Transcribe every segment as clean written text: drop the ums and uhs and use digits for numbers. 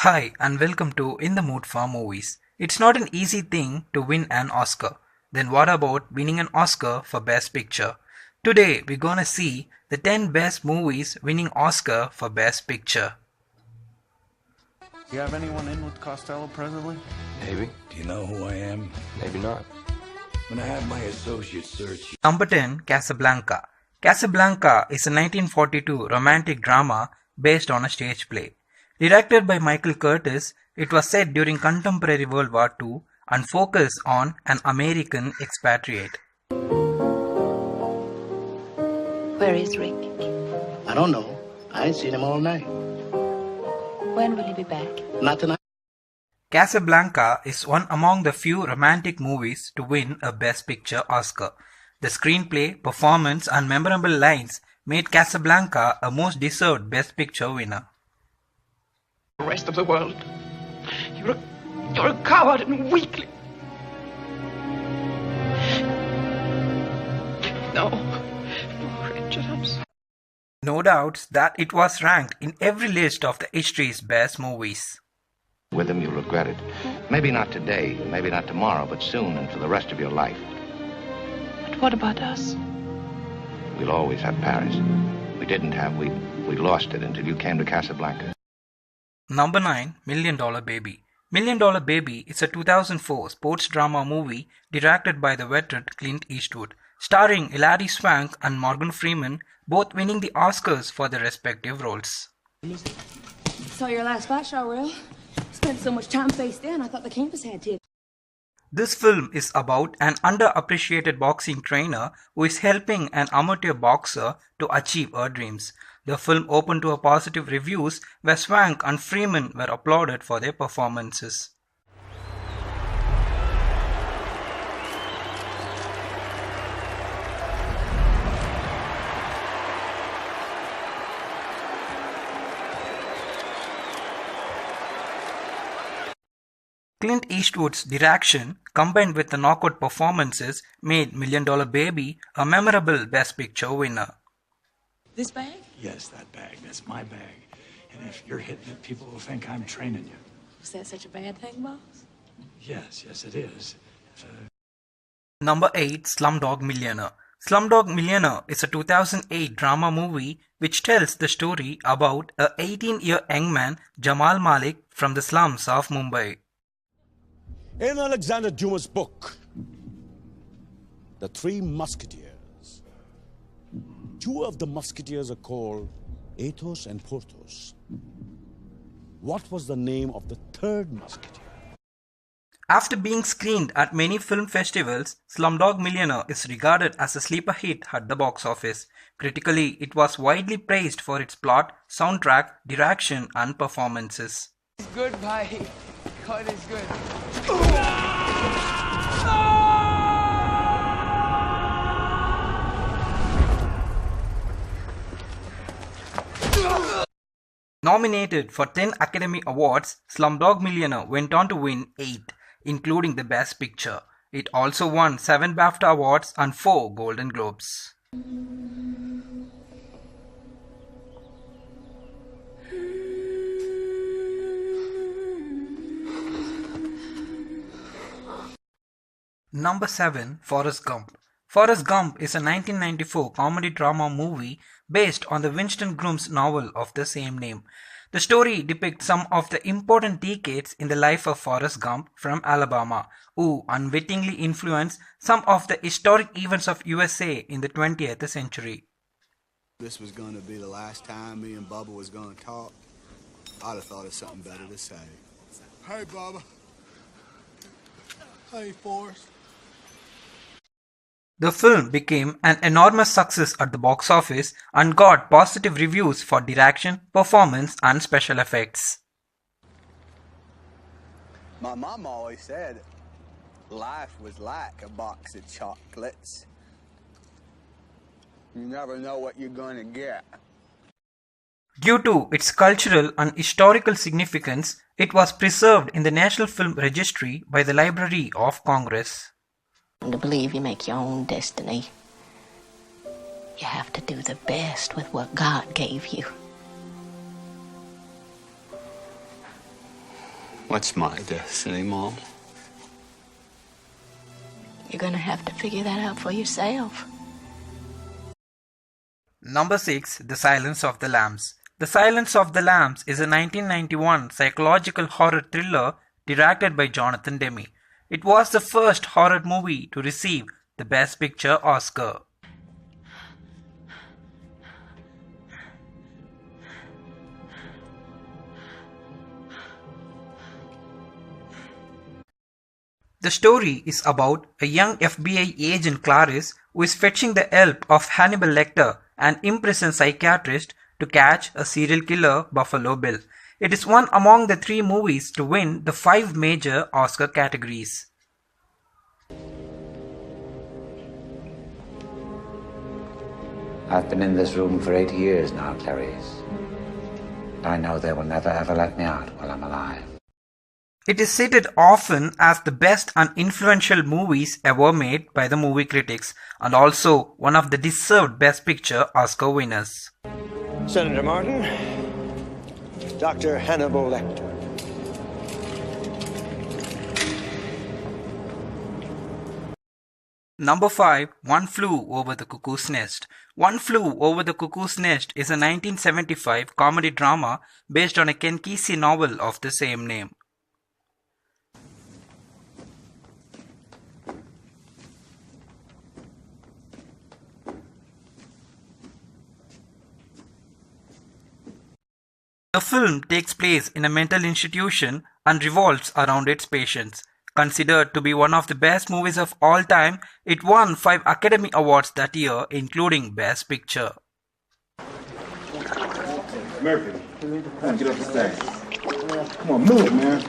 Hi, and welcome to In the Mood for Movies. It's not an easy thing to win an Oscar. Then what about winning an Oscar for Best Picture? Today we're gonna see the 10 best movies winning Oscar for Best Picture. You have anyone in with Costello presently? Maybe. Do you know who I am? Maybe not. When I have my associate search you. Number 10, Casablanca. Casablanca is a 1942 romantic drama based on a stage play. Directed by Michael Curtis, it was set during contemporary World War II and focused on an American expatriate. Where is Rick? I don't know. I ain't seen him all night. When will he be back? Not tonight. Casablanca is one among the few romantic movies to win a Best Picture Oscar. The screenplay, performance, and memorable lines made Casablanca a most deserved Best Picture winner. The rest of the world. You're a coward and weakling. No, Richard, I'm sorry. No doubts that it was ranked in every list of the history's best movies. With them, you'll regret it. Maybe not today, maybe not tomorrow, but soon and for the rest of your life. But what about us? We'll always have Paris. We didn't have, we lost it until you came to Casablanca. Number 9, Million Dollar Baby. Million Dollar Baby is a 2004 sports drama movie directed by the veteran Clint Eastwood, starring Hilary Swank and Morgan Freeman, both winning the Oscars for their respective roles. Saw your last flash show reel. Spent so much time face down, I thought the campus had to. This film is about an underappreciated boxing trainer who is helping an amateur boxer to achieve her dreams. The film opened to a positive reviews where Swank and Freeman were applauded for their performances. Clint Eastwood's direction, combined with the knockout performances, made Million Dollar Baby a memorable Best Picture winner. This bag? Yes, that bag. That's my bag. And if you're hitting it, people will think I'm training you. Was that such a bad thing, boss? Yes, it is. Number 8, Slumdog Millionaire. Slumdog Millionaire is a 2008 drama movie which tells the story about a 18-year young man, Jamal Malik, from the slums of Mumbai. In Alexander Dumas' book, The Three Musketeers, two of the musketeers are called Athos and Porthos. What was the name of the third musketeer? After being screened at many film festivals, Slumdog Millionaire is regarded as a sleeper hit at the box office. Critically, it was widely praised for its plot, soundtrack, direction, and performances. It's good, bhai. God is good. Nominated for 10 Academy Awards, Slumdog Millionaire went on to win 8, including the Best Picture. It also won 7 BAFTA Awards and 4 Golden Globes. Number 7, Forrest Gump. Forrest Gump is a 1994 comedy drama movie based on the Winston Groom's novel of the same name. The story depicts some of the important decades in the life of Forrest Gump from Alabama, who unwittingly influenced some of the historic events of USA in the 20th century. This was going to be the last time me and Bubba was going to talk. I'd have thought of something better to say. Hey, Bubba. Hey, Forrest. The film became an enormous success at the box office and got positive reviews for direction, performance, and special effects. My mom always said life was like a box of chocolates. You never know what you're going to get. Due to its cultural and historical significance, it was preserved in the National Film Registry by the Library of Congress. To believe you make your own destiny, you have to do the best with what God gave you. What's my destiny, Mom? You're gonna have to figure that out for yourself. Number 6. The Silence of the Lambs. The Silence of the Lambs is a 1991 psychological horror thriller directed by Jonathan Demme. It was the first horror movie to receive the Best Picture Oscar. The story is about a young FBI agent Clarice who is fetching the help of Hannibal Lecter, an imprisoned psychiatrist, to catch a serial killer, Buffalo Bill. It is one among the 3 movies to win the 5 major Oscar categories. I've been in this room for 8 years now, Clarice. I know they will never ever let me out while I'm alive. It is cited often as the best and influential movies ever made by the movie critics, and also one of the deserved Best Picture Oscar winners. Senator Martin, Dr. Hannibal Lecter. Number 5. One Flew Over the Cuckoo's Nest. One Flew Over the Cuckoo's Nest is a 1975 comedy drama based on a Ken Kesey novel of the same name. The film takes place in a mental institution and revolves around its patients. Considered to be one of the best movies of all time, it won 5 Academy Awards that year, including Best Picture. Murphy, come on, get up the stairs. Come on, move, man.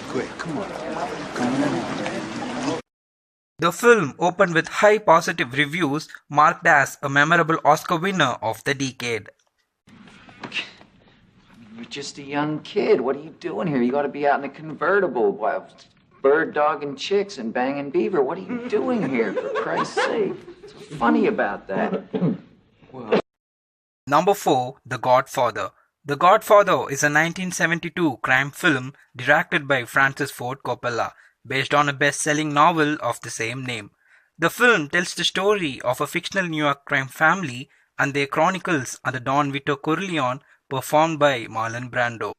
Quick, come on. The film opened with high positive reviews, marked as a memorable Oscar winner of the decade. You're just a young kid. What are you doing here? You got to be out in a convertible, bird dogging chicks and banging beaver. What are you doing here, for Christ's sake? What's funny about that? Well. Number 4. The Godfather. The Godfather is a 1972 crime film directed by Francis Ford Coppola, based on a best-selling novel of the same name. The film tells the story of a fictional New York crime family and their chronicles under Don Vito Corleone, performed by Marlon Brando.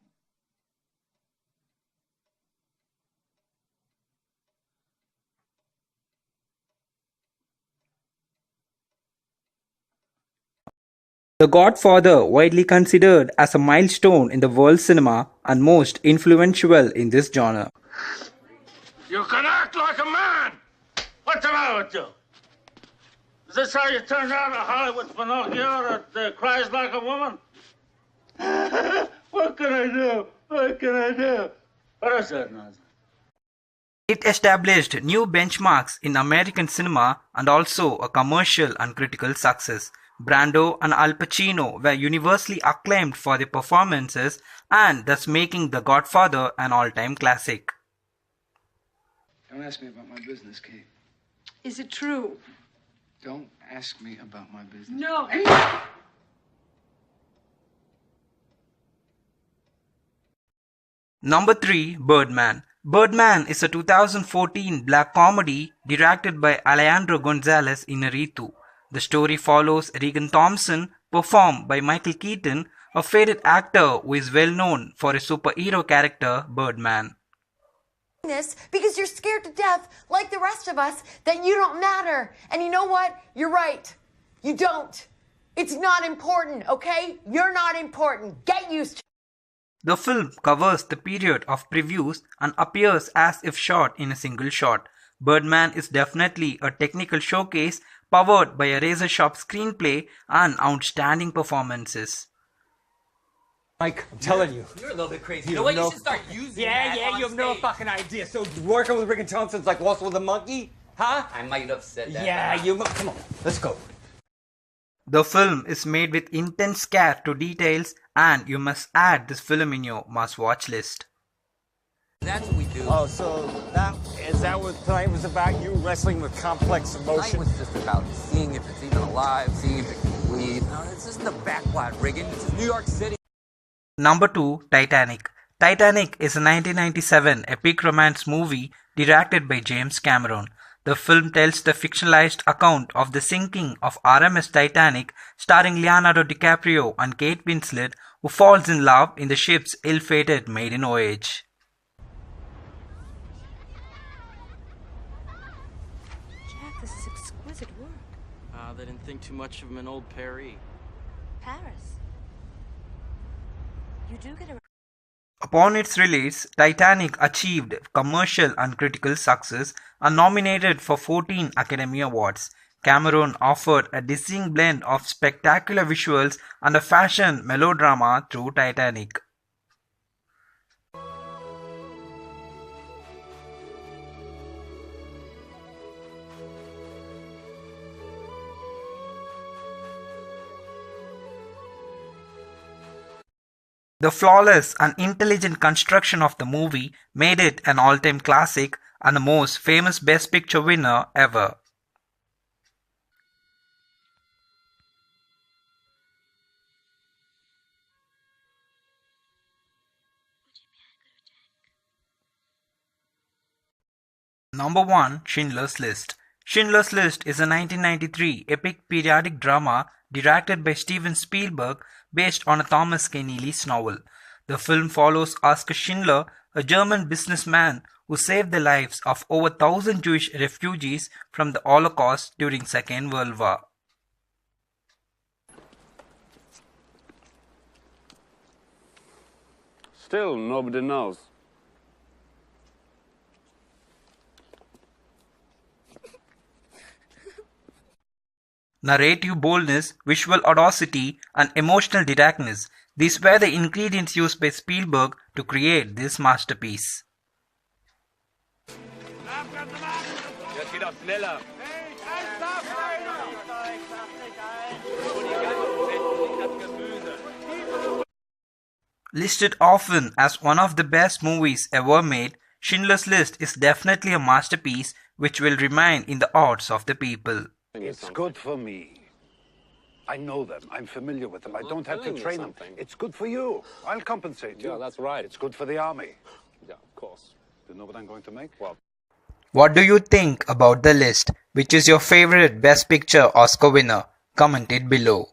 The Godfather, widely considered as a milestone in the world cinema and most influential in this genre. You can act like a man! What's the matter with you? Is this how you turn out a Hollywood Pinocchio that cries like a woman? What can I do? What can I do? What is that nonsense? It established new benchmarks in American cinema and also a commercial and critical success. Brando and Al Pacino were universally acclaimed for their performances and thus making The Godfather an all-time classic. Don't ask me about my business, Kate. Is it true? Don't ask me about my business. No. Number 3. Birdman. Birdman is a 2014 black comedy directed by Alejandro Gonzalez Iñárritu. The story follows Regan Thompson, performed by Michael Keaton, a faded actor who is well known for his superhero character Birdman. This because you're scared to death, like the rest of us, that you don't matter. And you know what? You're right. You don't. It's not important, okay? You're not important. Get used to it. The film covers the period of previews and appears as if shot in a single shot. Birdman is definitely a technical showcase powered by a razor-sharp screenplay and outstanding performances. Mike, I'm telling you. You're a little bit crazy. You know what? You should start using that you have on no stage. fucking idea. So working with Regan Thompson's like walking with a monkey? Huh? I might have said that. Yeah, you... Come on, let's go. The film is made with intense care to details and you must add this film in your must-watch list. That's what we do. Oh, so is that what tonight was about? You wrestling with complex emotion? Tonight was just about seeing if it's even alive, seeing if it can breathe. No, this isn't the backward, Regan. This is New York City. Number 2. Titanic. Titanic is a 1997 epic romance movie directed by James Cameron. The film tells the fictionalized account of the sinking of RMS Titanic, starring Leonardo DiCaprio and Kate Winslet, who falls in love in the ship's ill-fated maiden voyage. Jack, this is exquisite work. They didn't think too much of him in old Paris. Paris. You do get a... Upon its release, Titanic achieved commercial and critical success and nominated for 14 Academy Awards. Cameron offered a dizzying blend of spectacular visuals and a fashion melodrama through Titanic. The flawless and intelligent construction of the movie made it an all-time classic and the most famous Best Picture winner ever. Number 1. Schindler's List. Schindler's List is a 1993 epic periodic drama directed by Steven Spielberg based on a Thomas Keneally's novel. The film follows Oskar Schindler, a German businessman who saved the lives of over 1,000 Jewish refugees from the Holocaust during Second World War. Still, nobody knows. Narrative boldness, visual audacity, and emotional directness. These were the ingredients used by Spielberg to create this masterpiece. Jetzt geht schneller. Listed often as one of the best movies ever made, Schindler's List is definitely a masterpiece which will remain in the hearts of the people. It's good for me. I know them. I'm familiar with them. I don't have to train them. It's good for you. I'll compensate you. Yeah, that's right. It's good for the army. Yeah, of course. Do you know what I'm going to make? Well, what do you think about the list? Which is your favorite Best Picture Oscar winner? Comment it below.